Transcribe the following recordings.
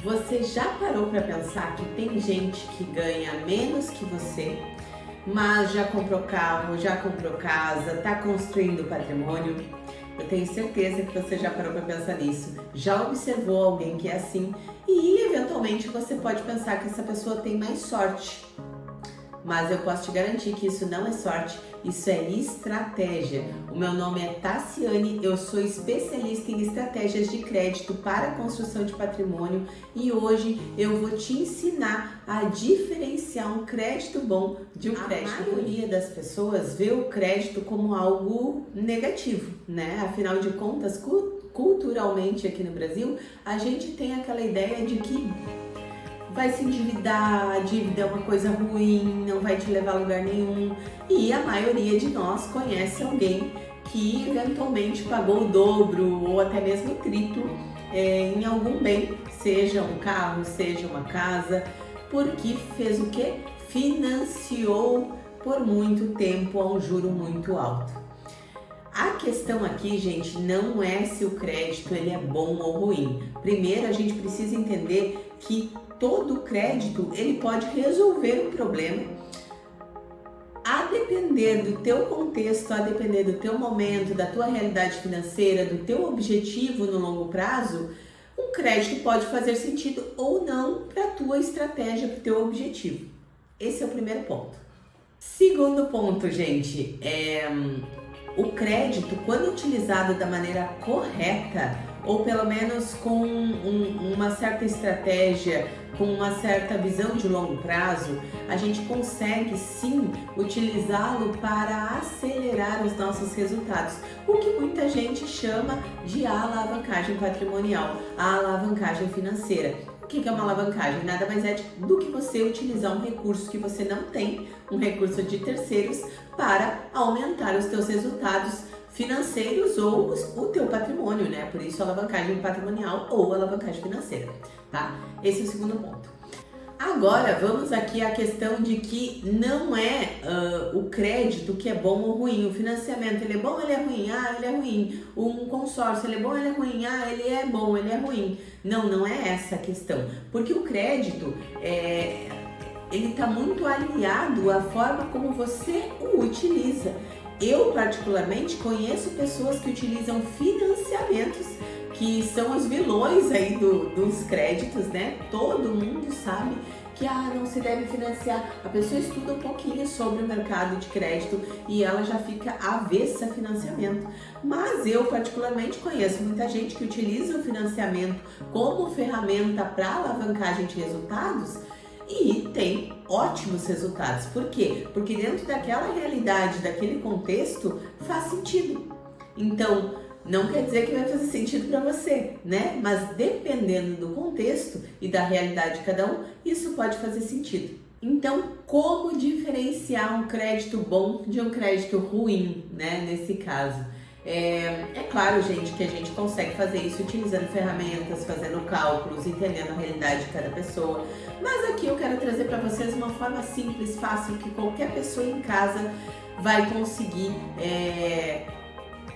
Você já parou para pensar que tem gente que ganha menos que você, mas já comprou carro, já comprou casa, está construindo patrimônio? Eu tenho certeza que você já parou para pensar nisso, já observou alguém que é assim e eventualmente você pode pensar que essa pessoa tem mais sorte. Mas eu posso te garantir que isso não é sorte, isso é estratégia. O meu nome é Tassiane, eu sou especialista em estratégias de crédito para construção de patrimônio e hoje eu vou te ensinar a diferenciar um crédito bom de um crédito ruim. A maioria das pessoas vê o crédito como algo negativo, né? Afinal de contas, culturalmente aqui no Brasil, a gente tem aquela ideia de que vai se endividar, a dívida é uma coisa ruim, não vai te levar a lugar nenhum. E a maioria de nós conhece alguém que eventualmente pagou o dobro ou até mesmo o triplo em algum bem, seja um carro, seja uma casa, porque fez o quê? Financiou por muito tempo a um juro muito alto. A questão aqui, gente, não é se o crédito ele é bom ou ruim. Primeiro, a gente precisa entender que todo crédito ele pode resolver um problema a depender do teu contexto, a depender do teu momento, da tua realidade financeira, do teu objetivo no longo prazo. Um crédito pode fazer sentido ou não para a tua estratégia, para o teu objetivo. Esse é o primeiro ponto. Segundo ponto, gente, o crédito, quando utilizado da maneira correta, ou pelo menos com uma certa estratégia, com uma certa visão de longo prazo, a gente consegue sim utilizá-lo para acelerar os nossos resultados, o que muita gente chama de alavancagem patrimonial, a alavancagem financeira. O que é uma alavancagem? Nada mais é do que você utilizar um recurso que você não tem, um recurso de terceiros, para aumentar os teus resultados financeiros ou o teu patrimônio, né? Por isso alavancagem patrimonial ou alavancagem financeira, tá? Esse é o segundo ponto. Agora vamos aqui à questão de que não é o crédito que é bom ou ruim, o financiamento ele é bom, ele é ruim, ele é ruim, um consórcio ele é bom, ele é ruim, ele é bom, ele é ruim. Não é essa a questão, porque o crédito ele está muito aliado à forma como você o utiliza. Eu particularmente conheço pessoas que utilizam financiamentos, que são os vilões aí dos créditos, né? Todo mundo sabe que não se deve financiar. A pessoa estuda um pouquinho sobre o mercado de crédito e ela já fica avessa a financiamento. Mas eu particularmente conheço muita gente que utiliza o financiamento como ferramenta para alavancagem de resultados e tem ótimos resultados. Por quê? Porque dentro daquela realidade, daquele contexto, faz sentido. Então, não quer dizer que vai fazer sentido para você, né? Mas dependendo do contexto e da realidade de cada um, isso pode fazer sentido. Então, como diferenciar um crédito bom de um crédito ruim, né? Nesse caso. É claro, gente, que a gente consegue fazer isso utilizando ferramentas, fazendo cálculos, entendendo a realidade de cada pessoa. Mas aqui eu quero trazer para vocês uma forma simples, fácil, que qualquer pessoa em casa vai conseguir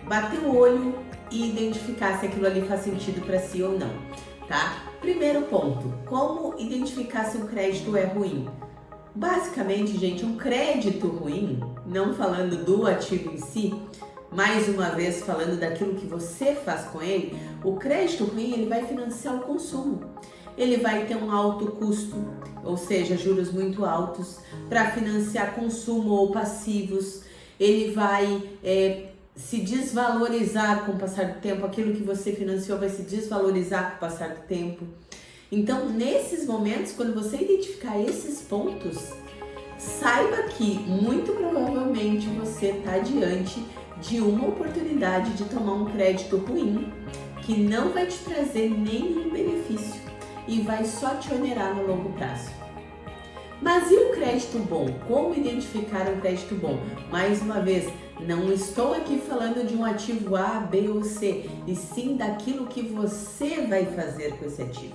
bater o olho e identificar se aquilo ali faz sentido para si ou não, tá? Primeiro ponto, como identificar se um crédito é ruim? Basicamente, gente, um crédito ruim, não falando do ativo em si, mais uma vez falando daquilo que você faz com ele, o crédito ruim ele vai financiar o consumo. Ele vai ter um alto custo, ou seja, juros muito altos, para financiar consumo ou passivos. Ele vai se desvalorizar com o passar do tempo, aquilo que você financiou vai se desvalorizar com o passar do tempo. Então, nesses momentos, quando você identificar esses pontos, saiba que muito provavelmente você está diante de uma oportunidade de tomar um crédito ruim que não vai te trazer nenhum benefício e vai só te onerar no longo prazo. Mas e o crédito bom? Como identificar um crédito bom? Mais uma vez, não estou aqui falando de um ativo A, B ou C, e sim daquilo que você vai fazer com esse ativo.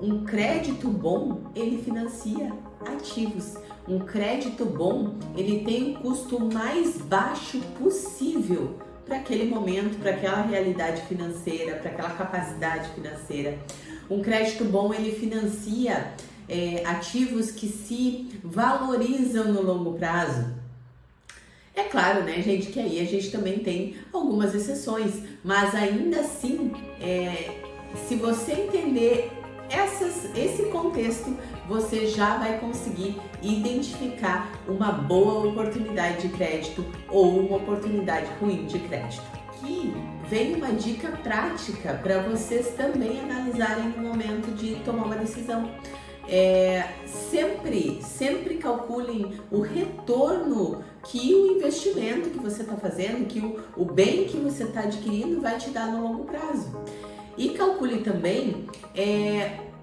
Um crédito bom, ele financia ativos. Um crédito bom, ele tem o custo mais baixo possível para aquele momento, para aquela realidade financeira, para aquela capacidade financeira. Um crédito bom, ele financia ativos que se valorizam no longo prazo. É claro, né, gente, que aí a gente também tem algumas exceções, mas ainda assim, se você entender esse contexto, você já vai conseguir identificar uma boa oportunidade de crédito ou uma oportunidade ruim de crédito. Aqui vem uma dica prática para vocês também analisarem no momento de tomar uma decisão. Sempre calculem o retorno que o investimento que você está fazendo, que o bem que você está adquirindo vai te dar no longo prazo. E calcule também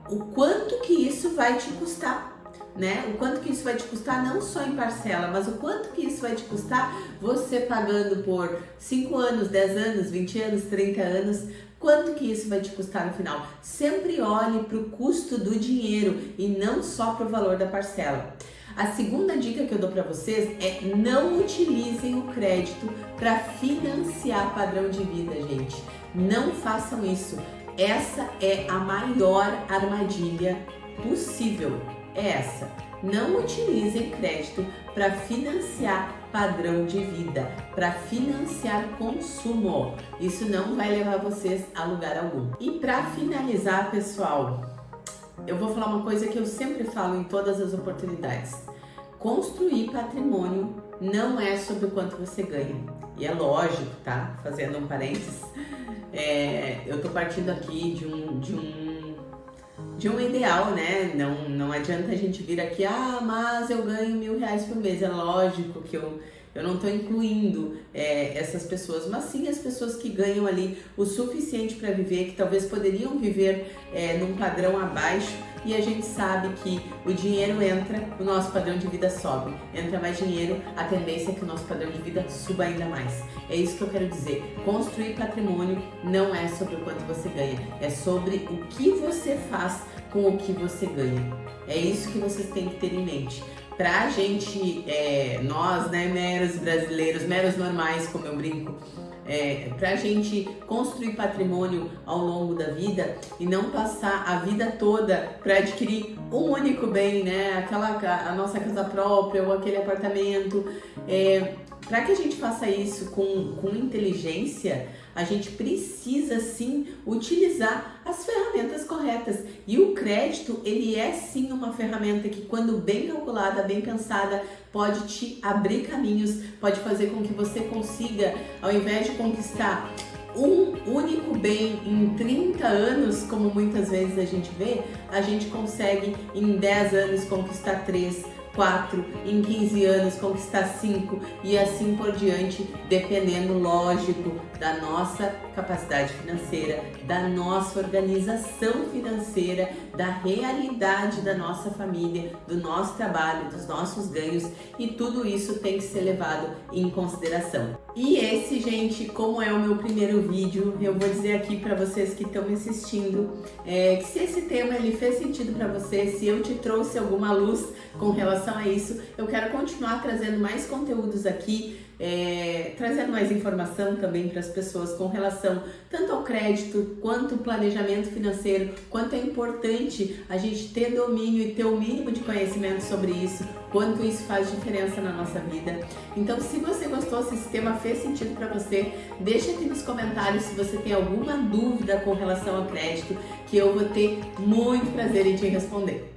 o quanto que isso vai te custar, né? O quanto que isso vai te custar não só em parcela, mas o quanto que isso vai te custar você pagando por 5 anos, 10 anos, 20 anos, 30 anos, quanto que isso vai te custar no final. Sempre olhe para o custo do dinheiro e não só para o valor da parcela. A segunda dica que eu dou para vocês é não utilizem o crédito para financiar padrão de vida, gente. Não façam isso. Essa é a maior armadilha possível. É essa. Não utilizem crédito para financiar padrão de vida, para financiar consumo. Isso não vai levar vocês a lugar algum. E para finalizar, pessoal, eu vou falar uma coisa que eu sempre falo em todas as oportunidades. Construir patrimônio não é sobre o quanto você ganha. E é lógico, tá? Fazendo um parênteses, eu tô partindo aqui de um ideal, né? Não adianta a gente vir aqui, mas eu ganho R$1.000 por mês. É lógico que eu não estou incluindo essas pessoas, mas sim as pessoas que ganham ali o suficiente para viver, que talvez poderiam viver num padrão abaixo, e a gente sabe que o dinheiro entra, o nosso padrão de vida sobe. Entra mais dinheiro, a tendência é que o nosso padrão de vida suba ainda mais. É isso que eu quero dizer. Construir patrimônio não é sobre o quanto você ganha, é sobre o que você faz com o que você ganha. É isso que vocês têm que ter em mente. Pra gente, nós, né, meros brasileiros, meros normais, como eu brinco, pra gente construir patrimônio ao longo da vida e não passar a vida toda para adquirir um único bem, né, a nossa casa própria ou aquele apartamento. Para que a gente faça isso com inteligência, a gente precisa sim utilizar as ferramentas corretas. E o crédito, ele é sim uma ferramenta que, quando bem calculada, bem pensada, pode te abrir caminhos, pode fazer com que você consiga, ao invés de conquistar um único bem em 30 anos, como muitas vezes a gente vê, a gente consegue em 10 anos conquistar 3, 4, em 15 anos conquistar 5 e assim por diante, dependendo, lógico, da nossa capacidade financeira, da nossa organização financeira, da realidade da nossa família, do nosso trabalho, dos nossos ganhos, e tudo isso tem que ser levado em consideração. E esse, gente, como é o meu primeiro vídeo, eu vou dizer aqui para vocês que estão me assistindo, que se esse tema ele fez sentido para você, se eu te trouxe alguma luz com relação a isso, eu quero continuar trazendo mais conteúdos aqui, trazendo mais informação também para as pessoas com relação tanto ao crédito, quanto ao planejamento financeiro, quanto é importante a gente ter domínio e ter o mínimo de conhecimento sobre isso, quanto isso faz diferença na nossa vida. Então, se você gostou, se esse tema fez sentido para você, deixa aqui nos comentários se você tem alguma dúvida com relação ao crédito, que eu vou ter muito prazer em te responder.